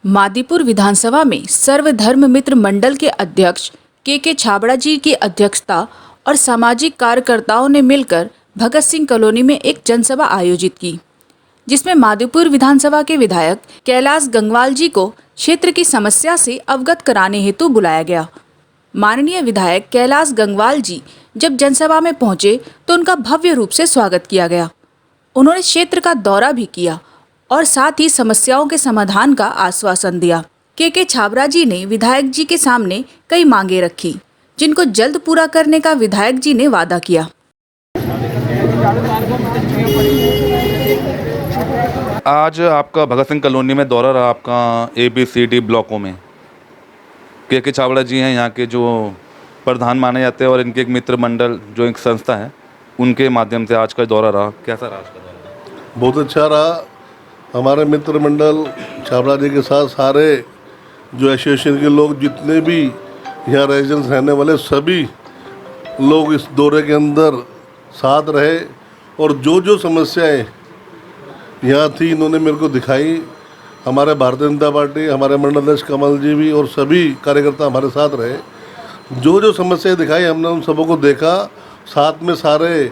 मादीपुर विधानसभा में सर्वधर्म मित्र मंडल के अध्यक्ष के छाबड़ा जी की अध्यक्षता और सामाजिक कार्यकर्ताओं ने मिलकर भगत सिंह कॉलोनी में एक जनसभा आयोजित की, जिसमें मादीपुर विधानसभा के विधायक कैलाश गंगवाल जी को क्षेत्र की समस्या से अवगत कराने हेतु बुलाया गया। माननीय विधायक कैलाश गंगवाल जी जब जनसभा में पहुंचे तो उनका भव्य रूप से स्वागत किया गया। उन्होंने क्षेत्र का दौरा भी किया और साथ ही समस्याओं के समाधान का आश्वासन दिया। के छाबड़ा जी ने विधायक जी के सामने कई मांगे रखी, जिनको जल्द पूरा करने का विधायक जी ने वादा किया। आज आपका भगत सिंह कॉलोनी में दौरा रहा आपका ABCD ब्लॉकों में। के छाबड़ा जी हैं यहाँ के जो प्रधान माने जाते हैं और इनके एक मित्र मंडल जो एक संस्था है उनके माध्यम से आज का दौरा रहा। कैसा रहा आज का दौरा? बहुत अच्छा रहा। हमारे मित्र मंडल छाबड़ा जी के साथ सारे जो एसोसिएशन के लोग जितने भी यहाँ रेजिडेंट्स रहने वाले सभी लोग इस दौरे के अंदर साथ रहे और जो समस्याएं यहाँ थी इन्होंने मेरे को दिखाई। हमारे भारतीय जनता पार्टी, हमारे मंडल अध्यक्ष कमल जी भी और सभी कार्यकर्ता हमारे साथ रहे। जो समस्याएं दिखाई हमने उन सबों को देखा। साथ में सारे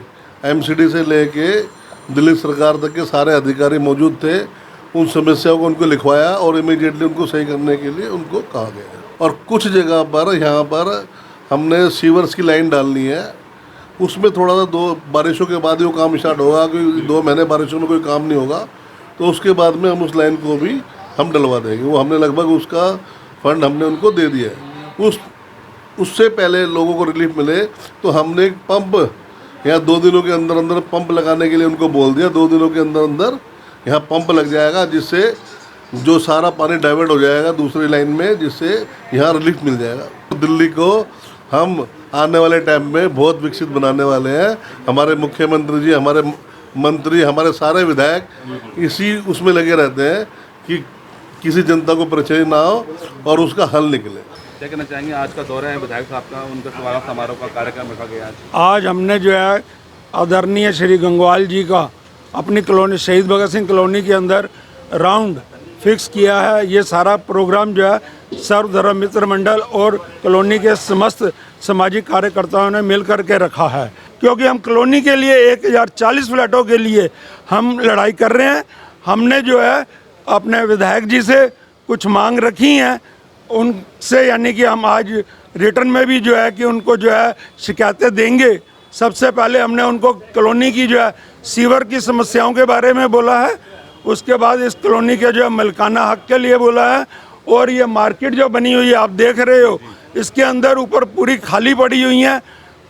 MCD से लेके दिल्ली सरकार तक के सारे अधिकारी मौजूद थे। उन समस्याओं को उनको लिखवाया और इमीडिएटली उनको सही करने के लिए उनको कहा गया। और कुछ जगह पर यहाँ पर हमने सीवर्स की लाइन डालनी है, उसमें थोड़ा सा 2 बारिशों के बाद ही वो काम स्टार्ट होगा, क्योंकि 2 महीने बारिशों में कोई काम नहीं होगा। तो उसके बाद में हम उस लाइन को भी हम डलवा देंगे। वो हमने लगभग उसका फंड हमने उनको दे दिया है। उससे पहले लोगों को रिलीफ मिले तो हमने एक पंप यहाँ 2 दिनों के अंदर अंदर पंप लगाने के लिए उनको बोल दिया। 2 दिनों के अंदर अंदर यहाँ पंप लग जाएगा, जिससे जो सारा पानी डाइवर्ट हो जाएगा दूसरी लाइन में, जिससे यहाँ रिलीफ मिल जाएगा। दिल्ली को हम आने वाले टाइम में बहुत विकसित बनाने वाले हैं। हमारे मुख्यमंत्री जी, हमारे मंत्री, हमारे सारे विधायक इसी उसमें लगे रहते हैं कि किसी जनता को परेशानी ना हो और उसका हल निकले। क्या कहना चाहेंगे? आज का दौरा है विधायक साहब का, उनका स्वागत समारोह का कार्यक्रम रखा गया आज हमने जो है आदरणीय श्री गंगवाल जी का अपनी कॉलोनी शहीद भगत सिंह कॉलोनी के अंदर राउंड फिक्स किया है। ये सारा प्रोग्राम जो है सर्वधर्म मित्र मंडल और कॉलोनी के समस्त सामाजिक कार्यकर्ताओं ने मिल कर के रखा है, क्योंकि हम कॉलोनी के लिए 1040 फ्लैटों के लिए हम लड़ाई कर रहे हैं। हमने जो है अपने विधायक जी से कुछ मांग रखी हैं, उनसे यानी कि हम आज रिटर्न में भी जो है कि उनको जो है शिकायतें देंगे। सबसे पहले हमने उनको कॉलोनी की जो है सीवर की समस्याओं के बारे में बोला है, उसके बाद इस कॉलोनी के जो है मलकाना हक के लिए बोला है, और ये मार्केट जो बनी हुई है आप देख रहे हो, इसके अंदर ऊपर पूरी खाली पड़ी हुई है।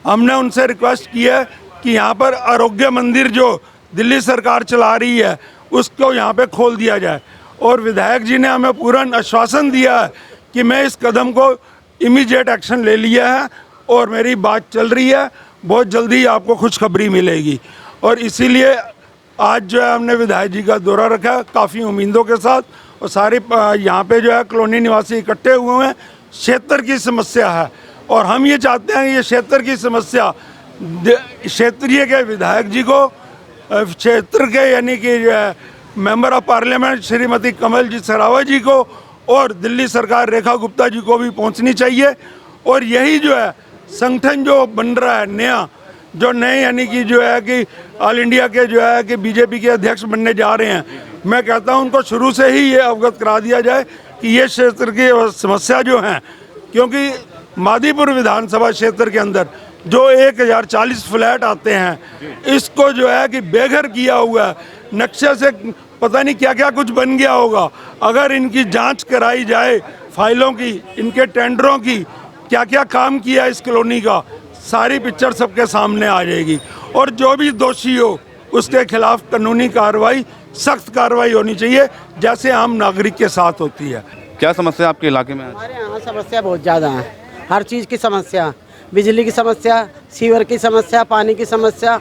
हमने उनसे रिक्वेस्ट की है कि यहाँ पर आरोग्य मंदिर जो दिल्ली सरकार चला रही है उसको यहाँ पे खोल दिया जाए, और विधायक जी ने हमें पूरा आश्वासन दिया है कि मैं इस कदम को इमीडिएट एक्शन ले लिया है और मेरी बात चल रही है, बहुत जल्दी आपको खुशखबरी मिलेगी। और इसीलिए आज जो है हमने विधायक जी का दौरा रखा काफ़ी उम्मीदों के साथ, और सारे यहाँ पे जो है कॉलोनी निवासी इकट्ठे हुए हैं। क्षेत्र की समस्या है और हम ये चाहते हैं ये क्षेत्र की समस्या क्षेत्रीय के विधायक जी को, क्षेत्र के यानी कि मेंबर ऑफ पार्लियामेंट श्रीमती कमल जी सरावत जी को और दिल्ली सरकार रेखा गुप्ता जी को भी पहुंचनी चाहिए। और यही जो है संगठन जो बन रहा है नया, जो नए यानी कि जो है कि ऑल इंडिया के जो है कि BJP के अध्यक्ष बनने जा रहे हैं, मैं कहता हूं उनको शुरू से ही ये अवगत करा दिया जाए कि ये क्षेत्र की समस्या जो है, क्योंकि मादीपुर विधानसभा क्षेत्र के अंदर जो 1040 फ्लैट आते हैं, इसको जो है कि बेघर किया हुआ है। नक्शे से पता नहीं क्या क्या कुछ बन गया होगा। अगर इनकी जांच कराई जाए फाइलों की, इनके टेंडरों की, क्या क्या काम किया इस कॉलोनी का, सारी पिक्चर सबके सामने आ जाएगी। और जो भी दोषी हो उसके खिलाफ कानूनी कार्रवाई, सख्त कार्रवाई होनी चाहिए, जैसे आम नागरिक के साथ होती है। क्या समस्या आपके इलाके में? हमारे यहाँ समस्या बहुत ज़्यादा है, हर चीज़ की समस्या, बिजली की समस्या, सीवर की समस्या, पानी की समस्या,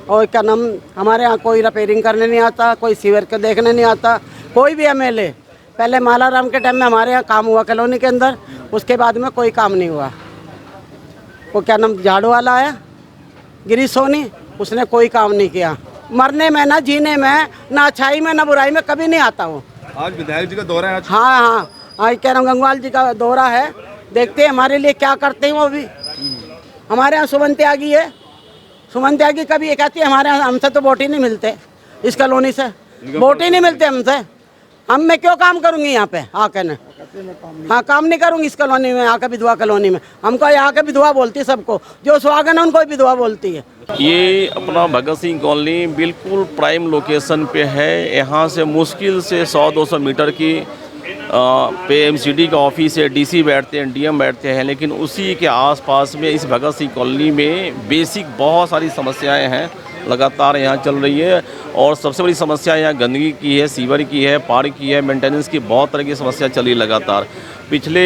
और क्या नाम, हमारे यहाँ कोई रिपेयरिंग करने नहीं आता, कोई सीवर के देखने नहीं आता, कोई भी MLA। पहले मालाराम के टाइम में हमारे यहाँ काम हुआ कॉलोनी के अंदर, उसके बाद में कोई काम नहीं हुआ। वो क्या नाम, झाड़ू वाला आया गिरीश सोनी, उसने कोई काम नहीं किया। मरने में ना जीने में, ना अच्छाई में ना बुराई में कभी नहीं आता वो। आज विधायक जी का दौरा है आज। हाँ हाँ, आज कह रहा हूँ गंगवाल जी का दौरा है, देखते हैं हमारे लिए क्या करते हैं वो भी। हमारे यहाँ सुमन त्यागी है, सुमन त्यागी कभी ये कहती है हमारे यहाँ हमसे तो वोट ही नहीं मिलते, इस कॉलोनी से वोट ही नहीं मिलते हमसे, मैं क्यों काम करूँगी यहाँ पे आके न। हाँ, काम नहीं करूँगी इस कॉलोनी में आके, विधवा कॉलोनी में। हमको यहाँ के विधवा बोलती है, सबको जो सुहागन है उनको विधवा बोलती है। ये अपना भगत सिंह कॉलोनी बिल्कुल प्राइम लोकेशन पे है। यहाँ से मुश्किल से 100-200 मीटर की पे एमसीडी का ऑफिस है, डीसी बैठते हैं, डीएम बैठते हैं, लेकिन उसी के आसपास में इस भगत सिंह कॉलोनी में बेसिक बहुत सारी समस्याएं हैं लगातार यहाँ चल रही है। और सबसे बड़ी समस्या यहाँ गंदगी की है, सीवर की है, पार्क की है, मेंटेनेंस की बहुत तरह की समस्या चल रही है लगातार। पिछले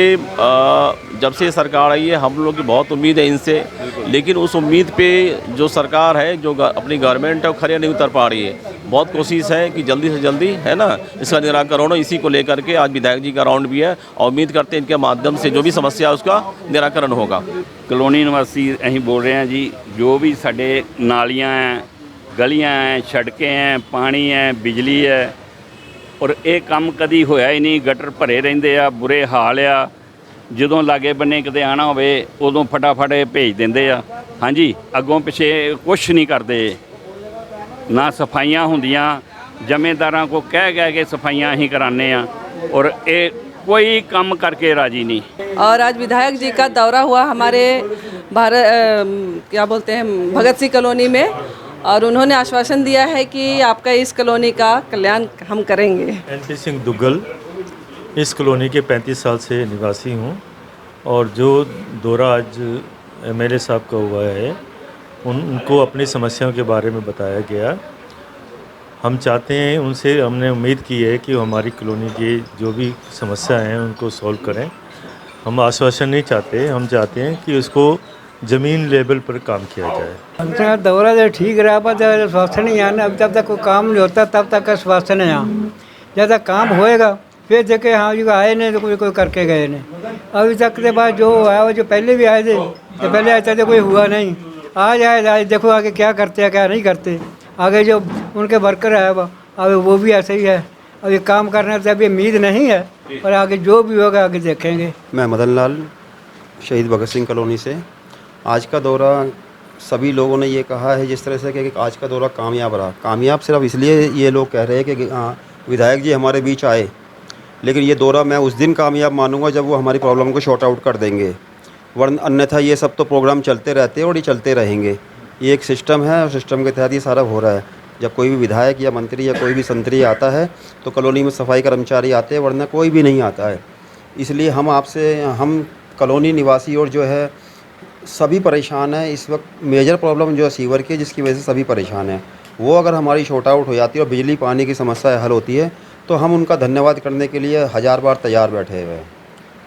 जब से सरकार आई है हम लोग की बहुत उम्मीद है इनसे, लेकिन उस उम्मीद पे जो सरकार है, जो अपनी गवर्नमेंट है, वो खरे नहीं उतर पा रही है। बहुत कोशिश है कि जल्दी से जल्दी है ना इसका निराकरण हो। इसी को लेकर के आज विधायक जी का राउंड भी है और उम्मीद करते हैं इनके माध्यम से जो भी समस्या है उसका निराकरण होगा। कलोनी निवासी ਅਸੀਂ बोल रहे हैं जी, जो भी साढ़े नालियाँ हैं, गलियाँ हैं, सड़कें हैं, पानी है, बिजली है, और ये काम कदी होया ही नहीं। गटर भरे रहंदे आ, बुरे हाल आ। ਜਦੋਂ ਲਾਗੇ ਬੰਨੇ ਕਿਤੇ ਆਣਾ ਹੋਵੇ ਉਦੋਂ ਫਟਾਫਟ ਭੇਜ ਦਿੰਦੇ ਆ। ਹਾਂਜੀ, ਅੱਗੋਂ ਪਿੱਛੇ ਕੁਛ ਨਹੀਂ ਕਰਦੇ, ਨਾ ਸਫਾਈਆਂ ਹੁੰਦੀਆਂ। ਜ਼ਿੰਮੇਦਾਰਾਂ ਕੋ ਕਹਿ ਕੇ ਸਫਾਈਆਂ ਅਸੀਂ कराने ਆ, और ये कोई काम करके राजी नहीं। और आज विधायक जी का दौरा हुआ हमारे क्या बोलते हैं भगत सिंह कॉलोनी में, और उन्होंने आश्वासन दिया है कि आपका इस कॉलोनी का कल्याण हम करेंगे। एनपी सिंह दुग्गल, इस कॉलोनी के 35 साल से निवासी हूँ, और जो दौरा आज एमएलए साहब का हुआ है उनको अपनी समस्याओं के बारे में बताया गया। हम चाहते हैं उनसे, हमने उम्मीद की है कि वो हमारी कॉलोनी की जो भी समस्या हैं उनको सॉल्व करें। हम आश्वासन नहीं चाहते, हम चाहते हैं कि उसको ज़मीन लेवल पर काम किया जाए। हमसे दौरा जो ठीक रहा, पर स्वास्थ्य नहीं आना, अब जब तक कोई काम नहीं होता तब तक स्वास्थ्य नहीं आना। जब तक काम होएगा फिर देखे, हाँ जो आए नहीं तो कोई करके गए नहीं। अभी तक के बाद जो आया वो जो पहले भी आए थे, तो पहले आए थे कोई हुआ नहीं। आज आए देखो आगे क्या करते हैं क्या नहीं करते। आगे जो उनके वर्कर है अब वो भी ऐसे ही है। अब ये काम करने से अभी उम्मीद नहीं है, और आगे जो भी होगा आगे देखेंगे। मैं मदन लाल, शहीद भगत सिंह कॉलोनी से। आज का दौरा सभी लोगों ने ये कहा है जिस तरह से कि आज का दौरा कामयाब रहा। कामयाब सिर्फ इसलिए ये लोग कह रहे हैं कि विधायक जी हमारे बीच आए, लेकिन ये दौरा मैं उस दिन कामयाब मानूंगा जब वो हमारी प्रॉब्लम को शॉर्ट आउट कर देंगे, वरना अन्यथा ये सब तो प्रोग्राम चलते रहते हैं और ये चलते रहेंगे। ये एक सिस्टम है और सिस्टम के तहत ये सारा हो रहा है। जब कोई भी विधायक या मंत्री या कोई भी संतरी आता है तो कॉलोनी में सफाई कर्मचारी आते हैं, वरना कोई भी नहीं आता है। इसलिए हम कॉलोनी निवासी और जो है सभी परेशान हैं। इस वक्त मेजर प्रॉब्लम जो है सीवर की, जिसकी वजह से सभी परेशान हैं। वो अगर हमारी शॉर्ट आउट हो जाती है और बिजली पानी की समस्या हल होती है तो हम उनका धन्यवाद करने के लिए 1000 बार तैयार बैठे हुए हैं।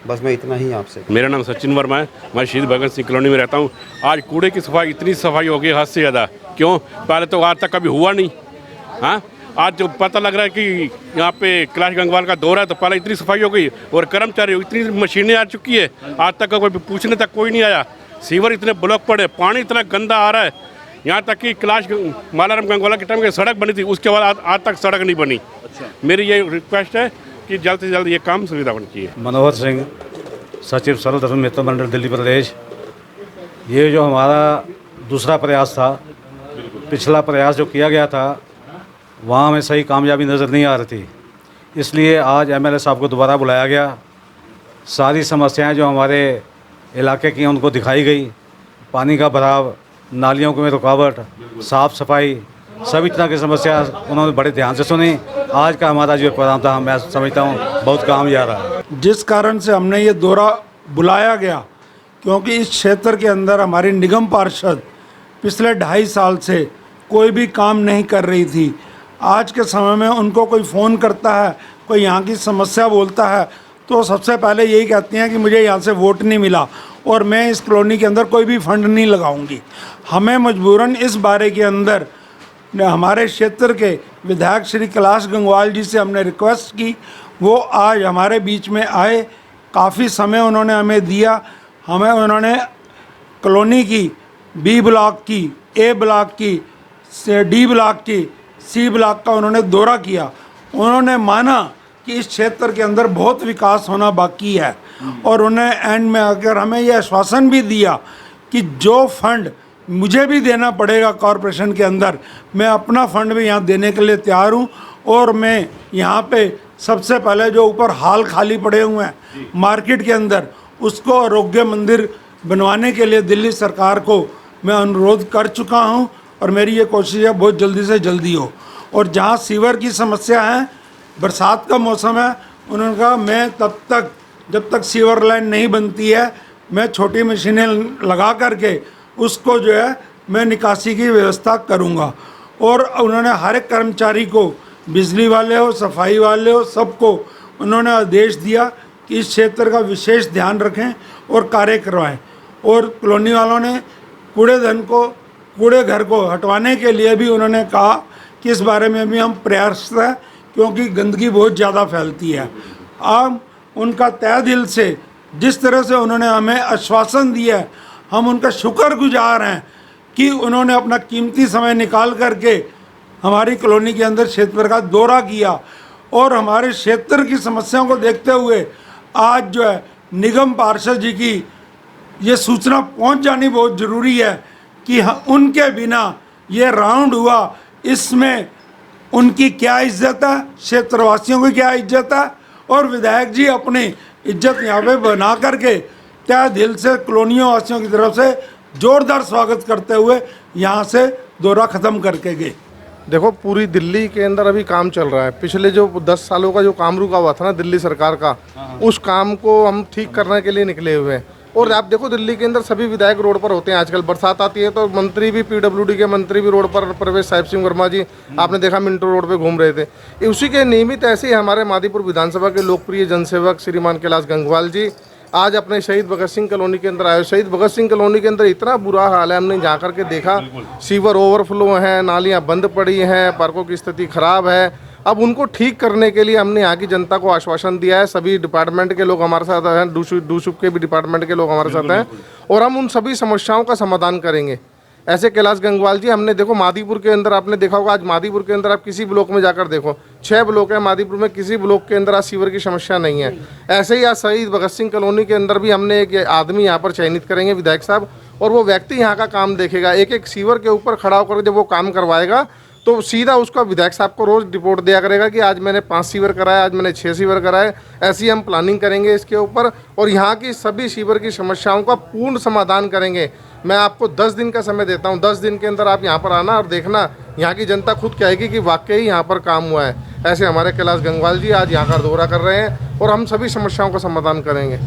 बस मैं इतना ही आपसे। मेरा नाम सचिन वर्मा है, मैं शहीद भगत सिंह कॉलोनी में रहता हूँ। आज कूड़े की सफाई, इतनी सफाई हो गई हद से ज़्यादा। क्यों? पहले तो आज तक कभी हुआ नहीं। हाँ, आज जो पता लग रहा है कि यहाँ पे कैलाश गंगवाल का दौरा है तो पहले इतनी सफाई हो गई, और कर्मचारी इतनी मशीनें आ चुकी है, आज तक कोई पूछने तक कोई नहीं आया। सीवर इतने ब्लॉक पड़े, पानी इतना गंदा आ रहा है, यहाँ तक कि कैलाश मालाराम गंगवाला के टाइम की सड़क बनी थी, उसके बाद आज तक सड़क नहीं बनी। मेरी ये रिक्वेस्ट है कि जल्द से जल्द ये काम सुविधा होनी चाहिए। मनोहर सिंह, सचिव सर्वधर्म मित्र मंडल दिल्ली प्रदेश। ये जो हमारा दूसरा प्रयास था, पिछला प्रयास जो किया गया था वहाँ हमें सही कामयाबी नज़र नहीं आ रही थी, इसलिए आज एमएलए साहब को दोबारा बुलाया गया। सारी समस्याएं जो हमारे इलाके की हैं उनको दिखाई गई। पानी का भराव, नालियों में रुकावट, साफ़ सफाई, सभी तरह की समस्या उन्होंने बड़े ध्यान से सुनी। आज का हमारा जो प्रोग्राम था मैं समझता हूँ बहुत कामयाब रहा। जिस कारण से हमने ये दौरा बुलाया गया, क्योंकि इस क्षेत्र के अंदर हमारी निगम पार्षद पिछले 2.5 साल से कोई भी काम नहीं कर रही थी। आज के समय में उनको कोई फ़ोन करता है, कोई यहाँ की समस्या बोलता है, तो सबसे पहले यही कहती हैं कि मुझे यहाँ से वोट नहीं मिला और मैं इस कॉलोनी के अंदर कोई भी फंड नहीं लगाऊंगी। हमें मजबूरन इस बारे के अंदर हमारे क्षेत्र के विधायक श्री कैलाश गंगवाल जी से हमने रिक्वेस्ट की, वो आज हमारे बीच में आए। काफ़ी समय उन्होंने हमें दिया। हमें उन्होंने कॉलोनी की बी ब्लॉक की, ए ब्लॉक की, डी ब्लॉक की, सी ब्लॉक का उन्होंने दौरा किया। उन्होंने माना कि इस क्षेत्र के अंदर बहुत विकास होना बाकी है, और उन्हें एंड में आकर हमें यह आश्वासन भी दिया कि जो फंड मुझे भी देना पड़ेगा कॉरपोरेशन के अंदर, मैं अपना फंड भी यहाँ देने के लिए तैयार हूँ। और मैं यहाँ पे सबसे पहले जो ऊपर हाल खाली पड़े हुए हैं मार्केट के अंदर, उसको आरोग्य मंदिर बनवाने के लिए दिल्ली सरकार को मैं अनुरोध कर चुका हूँ, और मेरी ये कोशिश है बहुत जल्दी से जल्दी हो। और जहाँ सीवर की समस्या है, बरसात का मौसम है, उन्होंने कहा मैं तब तक जब तक सीवर लाइन नहीं बनती है, मैं छोटी मशीनें लगा करके उसको जो है मैं निकासी की व्यवस्था करूँगा। और उन्होंने हर एक कर्मचारी को, बिजली वाले हो, सफाई वाले हो, सबको उन्होंने आदेश दिया कि इस क्षेत्र का विशेष ध्यान रखें और कार्य करवाएं। और कॉलोनी वालों ने कूड़े घर को हटवाने के लिए भी उन्होंने कहा कि इस बारे में भी हम प्रयासरत हैं, क्योंकि गंदगी बहुत ज़्यादा फैलती है। अब उनका तहे दिल से जिस तरह से उन्होंने हमें आश्वासन दिया है, हम उनका शुक्रगुजार हैं कि उन्होंने अपना कीमती समय निकाल करके हमारी कॉलोनी के अंदर क्षेत्र का दौरा किया। और हमारे क्षेत्र की समस्याओं को देखते हुए आज जो है निगम पार्षद जी की ये सूचना पहुंच जानी बहुत ज़रूरी है कि उनके बिना ये राउंड हुआ, इसमें उनकी क्या इज्जत है, क्षेत्रवासियों की क्या इज्जत है। और विधायक जी अपनी इज्जत यहाँ पे बना करके तहे दिल से कॉलोनियों वासियों की तरफ से जोरदार स्वागत करते हुए यहाँ से दौरा ख़त्म करके गए। देखो, पूरी दिल्ली के अंदर अभी काम चल रहा है। पिछले जो 10 सालों का जो काम रुका हुआ था ना दिल्ली सरकार का, उस काम को हम ठीक करने के लिए निकले हुए हैं। और आप देखो, दिल्ली के अंदर सभी विधायक रोड पर होते हैं। आजकल बरसात आती है तो मंत्री भी, PWD के मंत्री भी रोड पर, प्रवेश साहिब सिंह वर्मा जी आपने देखा मिंटो रोड पे घूम रहे थे। उसी के नियमित ऐसे ही हमारे मादीपुर विधानसभा के लोकप्रिय जनसेवक श्रीमान कैलाश गंगवाल जी आज अपने शहीद भगत सिंह कॉलोनी के अंदर आए। शहीद भगत सिंह कॉलोनी के अंदर इतना बुरा हाल है, हमने जा कर के देखा, सीवर ओवरफ्लो हैं, नालियाँ बंद पड़ी हैं, पार्कों की स्थिति खराब है। अब उनको ठीक करने के लिए हमने यहाँ की जनता को आश्वासन दिया है। सभी डिपार्टमेंट के लोग हमारे साथ हैं, डूसुप के भी डिपार्टमेंट के लोग हमारे साथ हैं, और हम उन सभी समस्याओं का समाधान करेंगे। ऐसे कैलाश गंगवाल जी, हमने देखो मादीपुर के अंदर आपने देखा होगा, आज मादीपुर के अंदर आप किसी ब्लॉक में जाकर देखो, 6 ब्लॉक है मादीपुर में, किसी ब्लॉक के अंदर आज सीवर की समस्या नहीं है। ऐसे ही आज शहीद भगत सिंह कॉलोनी के अंदर भी हमने एक आदमी यहाँ पर चयनित करेंगे विधायक साहब, और वो व्यक्ति यहाँ का काम देखेगा। एक एक सीवर के ऊपर खड़ा होकर जब वो काम करवाएगा तो सीधा उसका विधायक साहब को रोज़ रिपोर्ट दिया करेगा कि आज मैंने 5 सीवर कराए, आज मैंने 6 सीवर कराए। ऐसी हम प्लानिंग करेंगे इसके ऊपर, और यहाँ की सभी सीवर की समस्याओं का पूर्ण समाधान करेंगे। मैं आपको 10 दिन का समय देता हूँ। 10 दिन के अंदर आप यहाँ पर आना और देखना, यहाँ की जनता खुद कहेगी कि वाकई यहाँ पर काम हुआ है। ऐसे हमारे कैलाश गंगवाल जी आज यहाँ का दौरा कर रहे हैं और हम सभी समस्याओं का समाधान करेंगे।